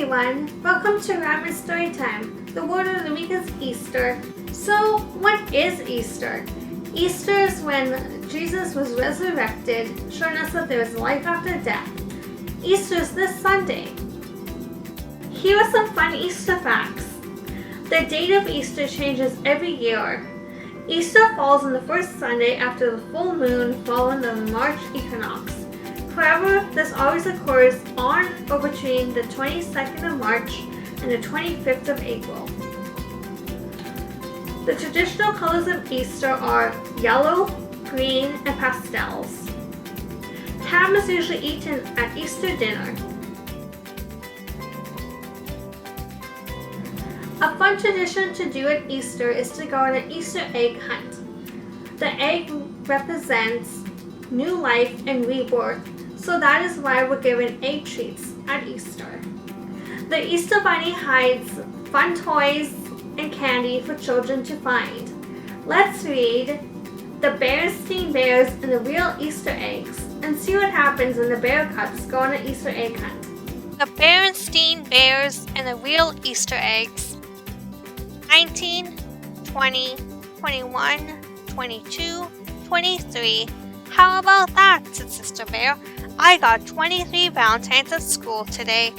everyone! Welcome to Rhyme Storytime. The word of the week is Easter. So, what is Easter? Easter is when Jesus was resurrected, showing us that there is life after death. Easter is this Sunday. Here are some fun Easter facts. The date of Easter changes every year. Easter falls on the first Sunday after the full moon following the March equinox. However, this always occurs on or between the 22nd of March and the 25th of April. The traditional colors of Easter are yellow, green, and pastels. Ham is usually eaten at Easter dinner. A fun tradition to do at Easter is to go on an Easter egg hunt. The egg represents new life and rebirth, so that is why we're given egg treats at Easter. The Easter Bunny hides fun toys and candy for children to find. Let's read The Berenstain Bears and the Real Easter Eggs and see what happens when the bear cubs go on an Easter egg hunt. The Berenstain Bears and the Real Easter Eggs. 19, 20, 21, 22, 23. How about that, said Sister Bear. I got 23 Valentines at school today.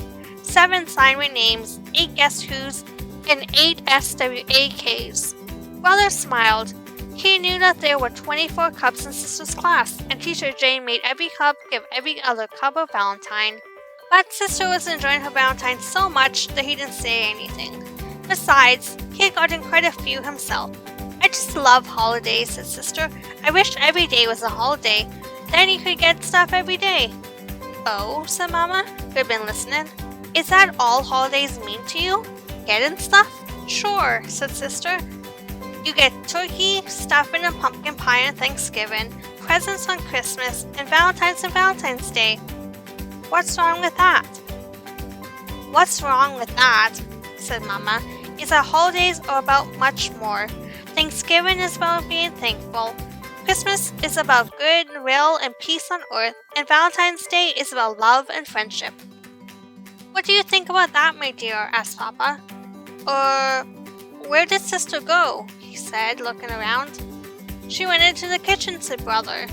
7 assignment names, 8 guess who's, and 8 SWAKs. Brother smiled. He knew that there were 24 cubs in Sister's class, and Teacher Jane made every cub give every other cub a Valentine. But Sister was enjoying her Valentine so much that he didn't say anything. Besides, he had gotten quite a few himself. I just love holidays, said Sister. I wish every day was a holiday. Then you could get stuff every day. Oh, said Mama, who had been listening. Is that all holidays mean to you? Getting stuff? Sure, said Sister. You get turkey, stuffing, and pumpkin pie on Thanksgiving, presents on Christmas, and Valentine's Day. What's wrong with that? What's wrong with that, said Mama, is that holidays are about much more. Thanksgiving is about being thankful. Christmas is about goodwill and peace on earth, and Valentine's Day is about love and friendship. What do you think about that, my dear? Asked Papa. Where did Sister go? He said, looking around. She went into the kitchen, said Brother.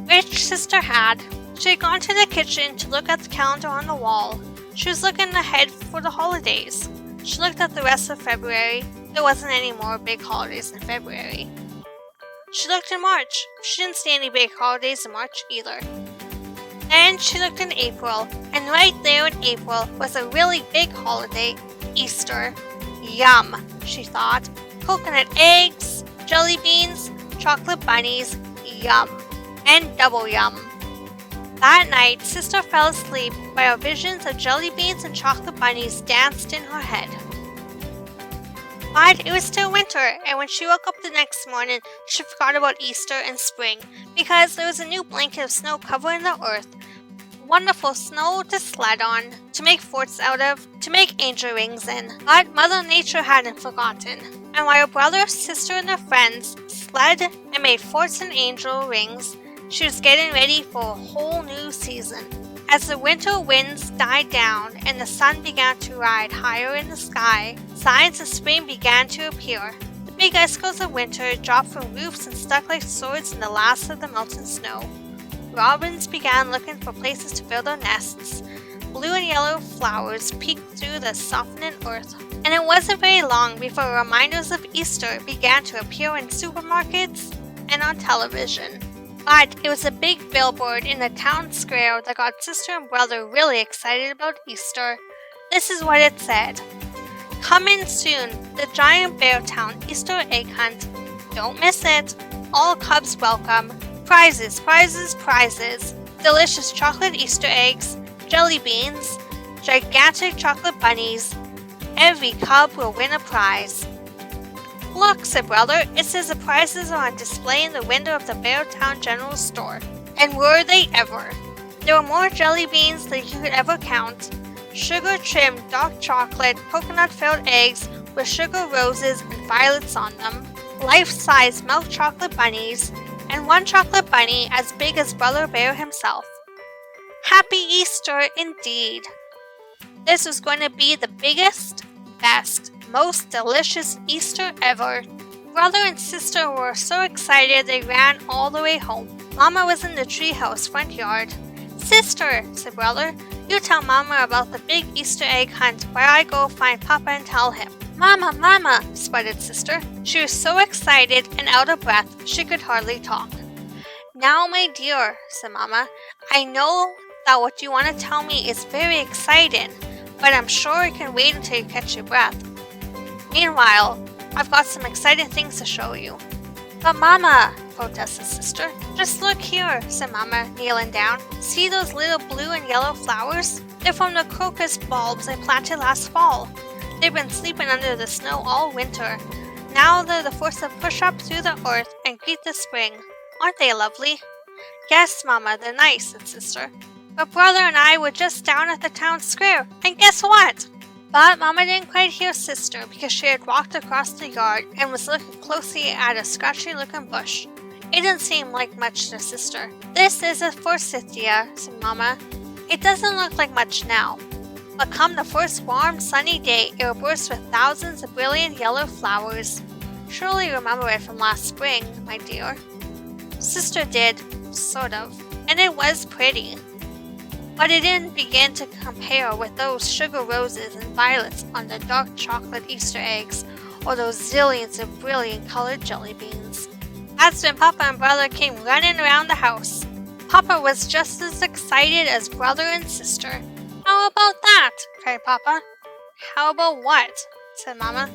Which Sister had. She had gone to the kitchen to look at the calendar on the wall. She was looking ahead for the holidays. She looked at the rest of February. There wasn't any more big holidays in February. She looked in March. She didn't see any big holidays in March either. Then she looked in April, and right there in April was a really big holiday, Easter. Yum, she thought. Coconut eggs, jelly beans, chocolate bunnies, yum. And double yum. That night, Sister fell asleep while visions of jelly beans and chocolate bunnies danced in her head. But it was still winter, and when she woke up the next morning, she forgot about Easter and spring, because there was a new blanket of snow covering the earth. Wonderful snow to sled on, to make forts out of, to make angel rings in. But Mother Nature hadn't forgotten, and while Brother, Sister, and their friends sled and made forts and angel rings, she was getting ready for a whole new season. As the winter winds died down and the sun began to ride higher in the sky, signs of spring began to appear. The big icicles of winter dropped from roofs and stuck like swords in the last of the melting snow. Robins began looking for places to build their nests. Blue and yellow flowers peeked through the softening earth. And it wasn't very long before reminders of Easter began to appear in supermarkets and on television. But it was a big billboard in the town square that got Sister and Brother really excited about Easter. This is what it said. Coming soon, the Giant Bear Town Easter Egg Hunt. Don't miss it. All cubs welcome. Prizes, prizes, prizes. Delicious chocolate Easter eggs, jelly beans, gigantic chocolate bunnies. Every cub will win a prize. Look, said Brother, it says the prizes are on display in the window of the Beartown General Store. And were they ever? There were more jelly beans than you could ever count. Sugar-trimmed dark chocolate, coconut-filled eggs with sugar roses and violets on them. Life-size milk chocolate bunnies, and one chocolate bunny as big as Brother Bear himself. Happy Easter indeed! This was going to be the biggest, best, most delicious Easter ever. Brother and sister were so excited they ran all the way home. Mama was in the treehouse front yard. "Sister," said Brother, "you tell Mama about the big Easter egg hunt while I go find Papa and tell him." "Mama, Mama," sputtered Sister. She was so excited and out of breath she could hardly talk. "Now, my dear," said Mama, "I know that what you want to tell me is very exciting, but I'm sure it can wait until you catch your breath. Meanwhile, I've got some exciting things to show you." "But Mama," protested Sister. "Just look here," said Mama, kneeling down. "See those little blue and yellow flowers? They're from the crocus bulbs I planted last fall. They've been sleeping under the snow all winter. Now they're the force to push up through the earth and greet the spring. Aren't they lovely?" "Yes, Mama, they're nice," said Sister. "But Brother and I were just down at the town square, and guess what?" But Mama didn't quite hear Sister because she had walked across the yard and was looking closely at a scratchy-looking bush. It didn't seem like much to Sister. "This is a forsythia," said Mama. "It doesn't look like much now, but come the first warm, sunny day, it will burst with thousands of brilliant yellow flowers. Surely you remember it from last spring, my dear." Sister did, sort of, and it was pretty. But it didn't begin to compare with those sugar roses and violets on the dark chocolate Easter eggs, or those zillions of brilliant colored jelly beans. That's when Papa and Brother came running around the house. Papa was just as excited as Brother and Sister. "How about that?" cried Papa. "How about what?" said Mama.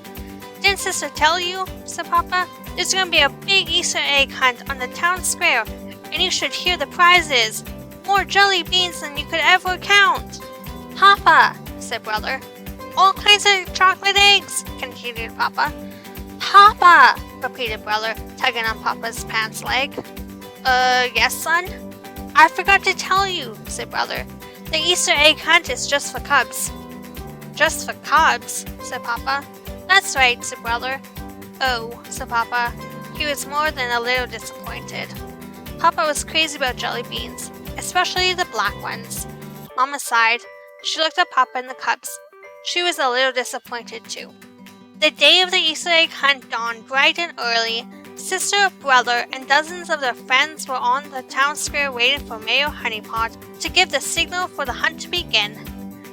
"Didn't Sister tell you?" said Papa. "There's going to be a big Easter egg hunt on the town square, and you should hear the prizes. More jelly beans than you could ever count." "Papa," said Brother. "All kinds of chocolate eggs," continued Papa. "Papa," repeated Brother, tugging on Papa's pants leg. Yes, son?" "I forgot to tell you," said Brother. "The Easter egg hunt is just for cubs." "Just for cubs?" said Papa. "That's right," said Brother. "Oh," said Papa. He was more than a little disappointed. Papa was crazy about jelly beans, especially the black ones. Mama sighed. She looked at Papa and the cubs. She was a little disappointed too. The day of the Easter egg hunt dawned bright and early. Sister, Brother, and dozens of their friends were on the town square waiting for Mayor Honeypot to give the signal for the hunt to begin.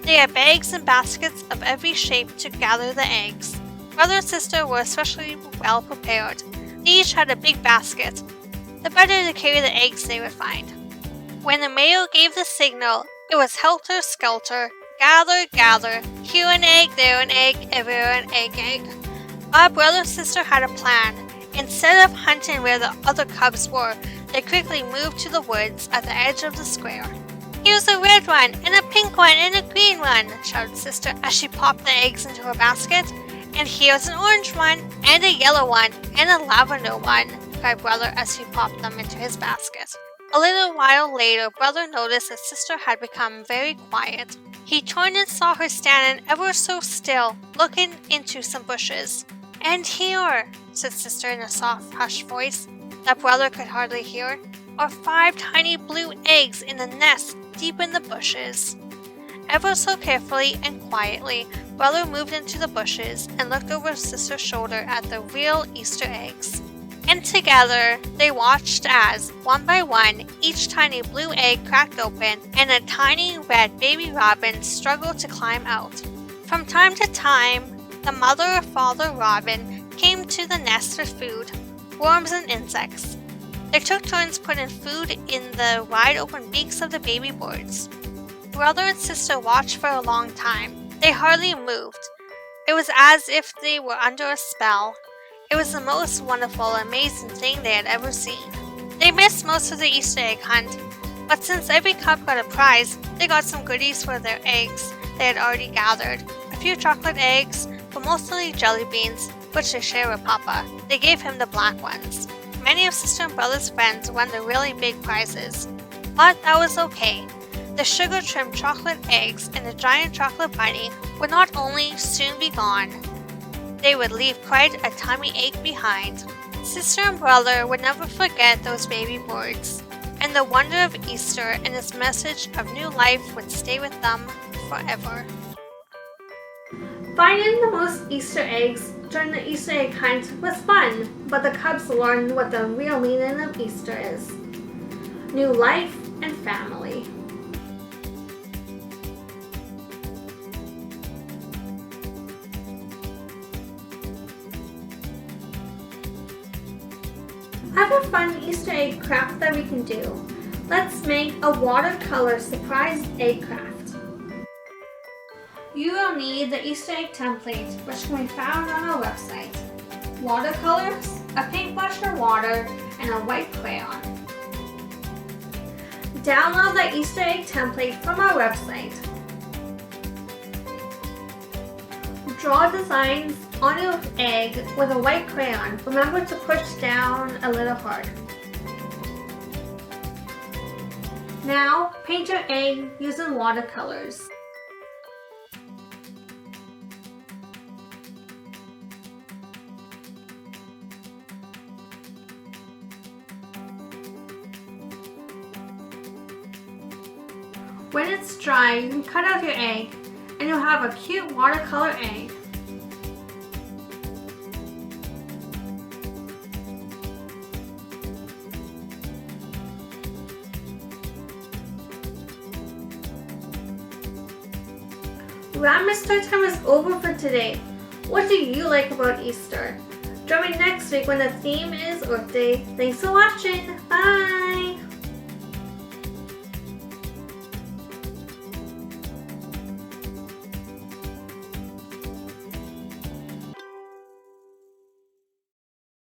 They had bags and baskets of every shape to gather the eggs. Brother and Sister were especially well prepared. They each had a big basket, the better to carry the eggs they would find. When the mayor gave the signal, it was helter-skelter, gather, gather, here an egg, there an egg, everywhere an egg. But Brother and Sister had a plan. Instead of hunting where the other cubs were, they quickly moved to the woods at the edge of the square. "Here's a red one, and a pink one, and a green one," shouted Sister as she popped the eggs into her basket. "And here's an orange one, and a yellow one, and a lavender one," cried Brother as he popped them into his basket. A little while later, Brother noticed that Sister had become very quiet. He turned and saw her standing ever so still, looking into some bushes. "And here," said Sister in a soft, hushed voice that Brother could hardly hear, "are 5 tiny blue eggs in a nest deep in the bushes." Ever so carefully and quietly, Brother moved into the bushes and looked over Sister's shoulder at the real Easter eggs. And together, they watched as, one by one, each tiny blue egg cracked open and a tiny red baby robin struggled to climb out. From time to time, the mother or father robin came to the nest with food, worms and insects. They took turns putting food in the wide-open beaks of the baby birds. Brother and Sister watched for a long time. They hardly moved. It was as if they were under a spell. It was the most wonderful, amazing thing they had ever seen. They missed most of the Easter egg hunt, but since every cub got a prize, they got some goodies for their eggs they had already gathered. A few chocolate eggs, but mostly jelly beans, which they shared with Papa. They gave him the black ones. Many of Sister and Brother's friends won the really big prizes, but that was okay. The sugar-trimmed chocolate eggs and the giant chocolate bunny would not only soon be gone, they would leave quite a tummy ache behind. Sister and Brother would never forget those baby birds, and the wonder of Easter and its message of new life would stay with them forever. Finding the most Easter eggs during the Easter egg hunt was fun, but the cubs learned what the real meaning of Easter is: new life and family. I have a fun Easter egg craft that we can do. Let's make a watercolor surprise egg craft. You will need the Easter egg template, which can be found on our website, watercolors, a paintbrush or water, and a white crayon. Download the Easter egg template from our website. Draw designs on your egg with a white crayon. Remember to push down a little hard. Now, paint your egg using watercolors. When it's dry, you can cut out your egg and you'll have a cute watercolor egg. Rhyme Storytime is over for today. What do you like about Easter? Join me next week when the theme is Earth Day. Thanks for watching. Bye!